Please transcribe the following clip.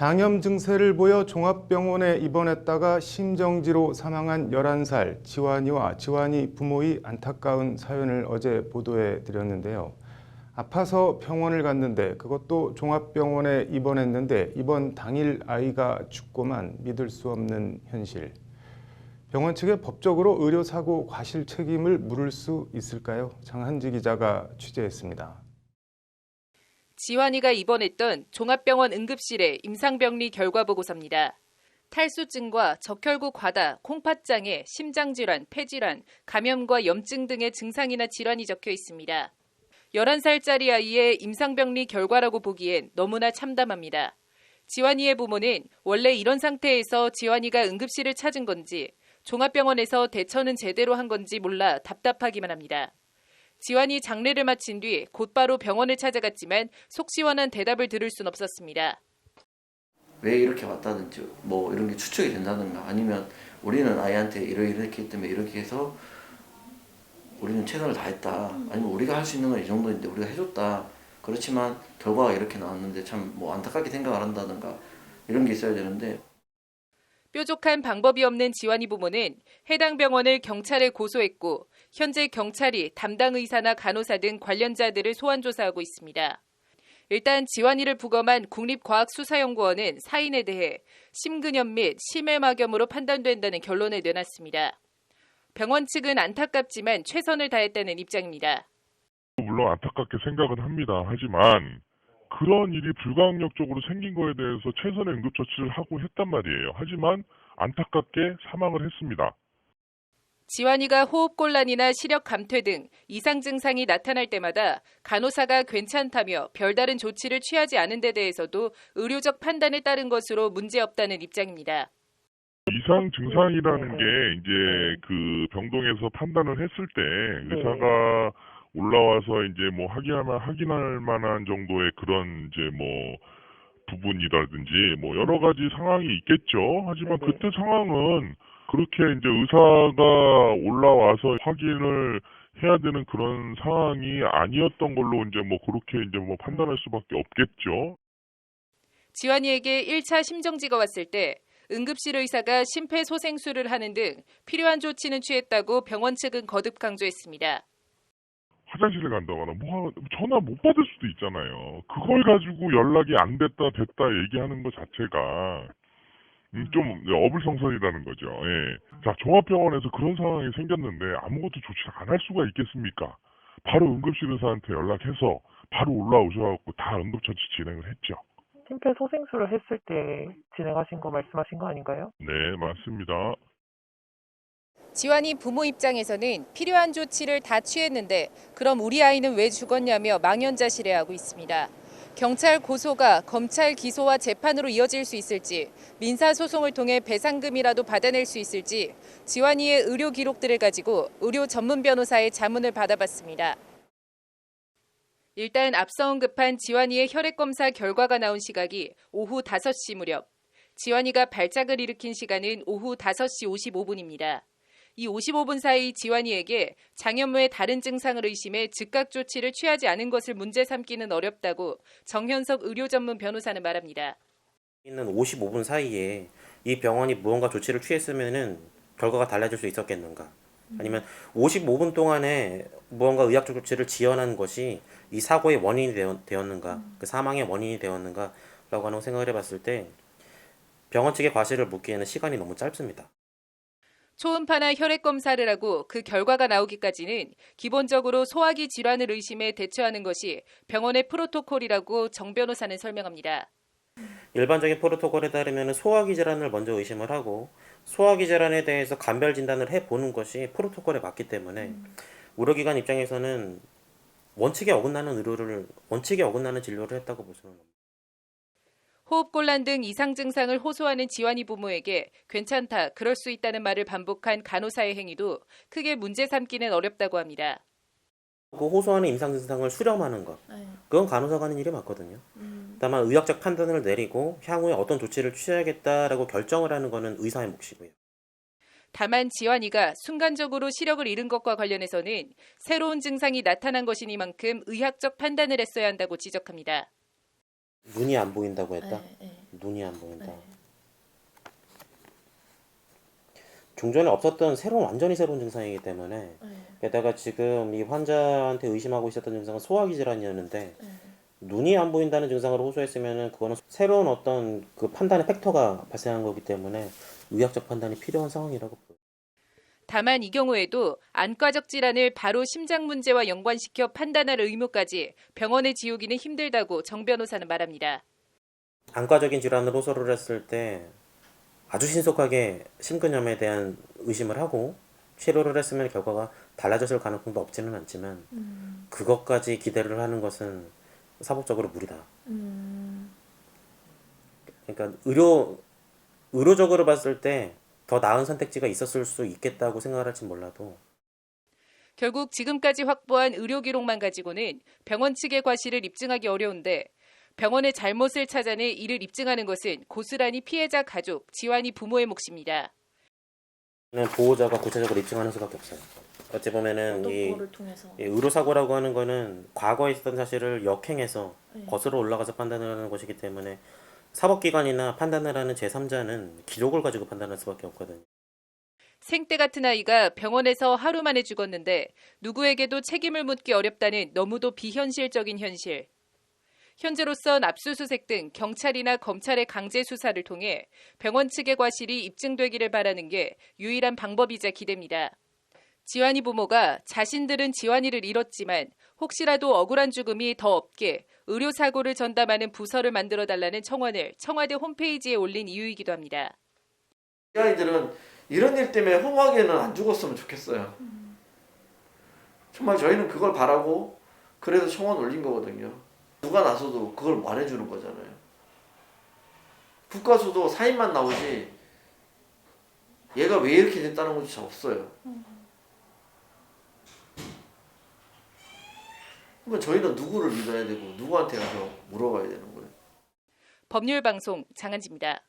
장염 증세를 보여 종합병원에 입원했다가 심정지로 사망한 11살 지환이와 지환이 부모의 안타까운 사연을 어제 보도해 드렸는데요. 아파서 병원을 갔는데 그것도 종합병원에 입원했는데 입원 당일 아이가 죽고만 믿을 수 없는 현실. 병원 측에 법적으로 의료사고 과실 책임을 물을 수 있을까요? 장한지 기자가 취재했습니다. 지환이가 입원했던 종합병원 응급실의 임상병리 결과보고서입니다. 탈수증과 적혈구 과다, 콩팥장애, 심장질환, 폐질환, 감염과 염증 등의 증상이나 질환이 적혀 있습니다. 11살짜리 아이의 임상병리 결과라고 보기엔 너무나 참담합니다. 지환이의 부모는 원래 이런 상태에서 지환이가 응급실을 찾은 건지 종합병원에서 대처는 제대로 한 건지 몰라 답답하기만 합니다. 지환이 장례를 마친 뒤 곧바로 병원을 찾아갔지만 속 시원한 대답을 들을 순 없었습니다. 왜 이렇게 왔다든지 뭐 이런 게 추측이 된다든가 아니면 우리는 아이한테 이렇게 했기 때문에 이렇게 해서 우리는 최선을 다했다. 아니면 우리가 할 수 있는 건 이 정도인데 우리가 해줬다. 그렇지만 결과가 이렇게 나왔는데 참 뭐 안타깝게 생각을 한다든가 이런 게 있어야 되는데 뾰족한 방법이 없는 지환이 부모는 해당 병원을 경찰에 고소했고 현재 경찰이 담당 의사나 간호사 등 관련자들을 소환 조사하고 있습니다. 일단 지환이를 부검한 국립과학수사연구원은 사인에 대해 심근염 및 심해막염으로 판단된다는 결론을 내놨습니다. 병원 측은 안타깝지만 최선을 다했다는 입장입니다. 물론 안타깝게 생각은 합니다. 하지만 그런 일이 불가항력적으로 생긴 거에 대해서 최선의 응급처치를 하고 했단 말이에요. 하지만 안타깝게 사망을 했습니다. 지환이가 호흡곤란이나 시력 감퇴 등 이상 증상이 나타날 때마다 간호사가 괜찮다며 별다른 조치를 취하지 않은 데 대해서도 의료적 판단에 따른 것으로 문제없다는 입장입니다. 이상 증상이라는 게 이제 그 병동에서 판단을 했을 때 의사가 올라와서 이제 뭐 확인할 만한 정도의 그런 이제 뭐 부분이라든지 뭐 여러 가지 상황이 있겠죠. 하지만 그때 상황은 그렇게 이제 의사가 올라와서 확인을 해야 되는 그런 상황이 아니었던 걸로 이제 뭐 그렇게 이제 뭐 판단할 수밖에 없겠죠. 지환이에게 1차 심정지가 왔을 때 응급실 의사가 심폐소생술을 하는 등 필요한 조치는 취했다고 병원 측은 거듭 강조했습니다. 화장실에 간다거나 뭐 전화 못 받을 수도 있잖아요. 그걸 가지고 연락이 안 됐다 얘기하는 것 자체가 좀 어불성설이라는 거죠. 예. 자, 종합병원에서 그런 상황이 생겼는데 아무것도 조치를 안 할 수가 있겠습니까? 바로 응급실 의사한테 연락해서 바로 올라오셔갖고 다 응급처치 진행을 했죠. 심폐소생술을 했을 때 진행하신 거 말씀하신 거 아닌가요? 네, 맞습니다. 지환이 부모 입장에서는 필요한 조치를 다 취했는데 그럼 우리 아이는 왜 죽었냐며 망연자실해하고 있습니다. 경찰 고소가 검찰 기소와 재판으로 이어질 수 있을지, 민사소송을 통해 배상금이라도 받아낼 수 있을지 지환이의 의료 기록들을 가지고 의료 전문 변호사의 자문을 받아봤습니다. 일단 앞서 언급한 지환이의 혈액검사 결과가 나온 시각이 오후 5시 무렵, 지환이가 발작을 일으킨 시간은 오후 5시 55분입니다. 이 55분 사이 지환이에게 장염 외 다른 증상을 의심해 즉각 조치를 취하지 않은 것을 문제 삼기는 어렵다고 정현석 의료 전문 변호사는 말합니다. 있는 55분 사이에 이 병원이 무언가 조치를 취했으면은 결과가 달라질 수 있었겠는가? 아니면 55분 동안에 무언가 의학적 조치를 지연한 것이 이 사고의 원인이 되었는가? 그 사망의 원인이 되었는가라고 하는 생각을 해봤을 때 병원 측의 과실을 묻기에는 시간이 너무 짧습니다. 초음파나 혈액 검사를 하고 그 결과가 나오기까지는 기본적으로 소화기 질환을 의심해 대처하는 것이 병원의 프로토콜이라고 정 변호사는 설명합니다. 일반적인 프로토콜에 따르면 소화기 질환을 먼저 의심을 하고 소화기 질환에 대해서 감별 진단을 해보는 것이 프로토콜에 맞기 때문에 의료기관 입장에서는 원칙에 어긋나는 진료를 했다고 볼 수는 없습니다. 호흡곤란 등 이상 증상을 호소하는 지환이 부모에게 괜찮다, 그럴 수 있다는 말을 반복한 간호사의 행위도 크게 문제 삼기는 어렵다고 합니다. 그 호소하는 임상 증상을 수렴하는 것, 그건 간호사가 하는 일이 맞거든요. 다만 의학적 판단을 내리고 향후에 어떤 조치를 취해야겠다라고 결정을 하는 것은 의사의 몫이고요. 다만 지환이가 순간적으로 시력을 잃은 것과 관련해서는 새로운 증상이 나타난 것이니만큼 의학적 판단을 했어야 한다고 지적합니다. 눈이 안 보인다고 했다? 눈이 안 보인다. 네. 중전에 없었던 완전히 새로운 증상이기 때문에 네. 게다가 지금 이 환자한테 의심하고 있었던 증상은 소화기 질환이었는데 네. 눈이 안 보인다는 증상으로 호소했으면은 그거는 새로운 어떤 그 판단의 팩터가 발생한 거기 때문에 의학적 판단이 필요한 상황이라고 보여요. 다만 이 경우에도 안과적 질환을 바로 심장 문제와 연관시켜 판단할 의무까지 병원에 지우기는 힘들다고 정 변호사는 말합니다. 안과적인 질환을 호소를 했을 때 아주 신속하게 심근염에 대한 의심을 하고 치료를 했으면 결과가 달라졌을 가능성도 없지는 않지만 그것까지 기대를 하는 것은 사법적으로 무리다. 그러니까 의료적으로 봤을 때 더 나은 선택지가 있었을 수 있겠다고 생각을 할지 몰라도 결국 지금까지 확보한 의료 기록만 가지고는 병원 측의 과실을 입증하기 어려운데 병원의 잘못을 찾아내 이를 입증하는 것은 고스란히 피해자 가족, 지환이 부모의 몫입니다. 보호자가 구체적으로 입증하는 수밖에 없어요. 어찌 보면은 어떤 이 거를 통해서? 의료사고라고 하는 거는 과거에 있었던 사실을 역행해서 네. 거슬러 올라가서 판단을 하는 것이기 때문에 사법기관이나 판단을 하는 제3자는 기록을 가지고 판단할 수밖에 없거든요. 생때 같은 아이가 병원에서 하루 만에 죽었는데 누구에게도 책임을 묻기 어렵다는 너무도 비현실적인 현실. 현재로선 압수수색 등 경찰이나 검찰의 강제 수사를 통해 병원 측의 과실이 입증되기를 바라는 게 유일한 방법이자 기대입니다. 지환이 부모가 자신들은 지환이를 잃었지만 혹시라도 억울한 죽음이 더 없게 의료사고를 전담하는 부서를 만들어달라는 청원을 청와대 홈페이지에 올린 이유이기도 합니다. 이 아이들은 이런 일 때문에 허무하게는 안 죽었으면 좋겠어요. 정말 저희는 그걸 바라고 그래서 청원 올린 거거든요. 누가 나서도 그걸 말해주는 거잖아요. 국가수도 사인만 나오지 얘가 왜 이렇게 됐다는 것조차 없어요. 그러면 저희는 누구를 믿어야 되고 누구한테 가서 물어봐야 되는 거예요. 법률방송 장한지입니다.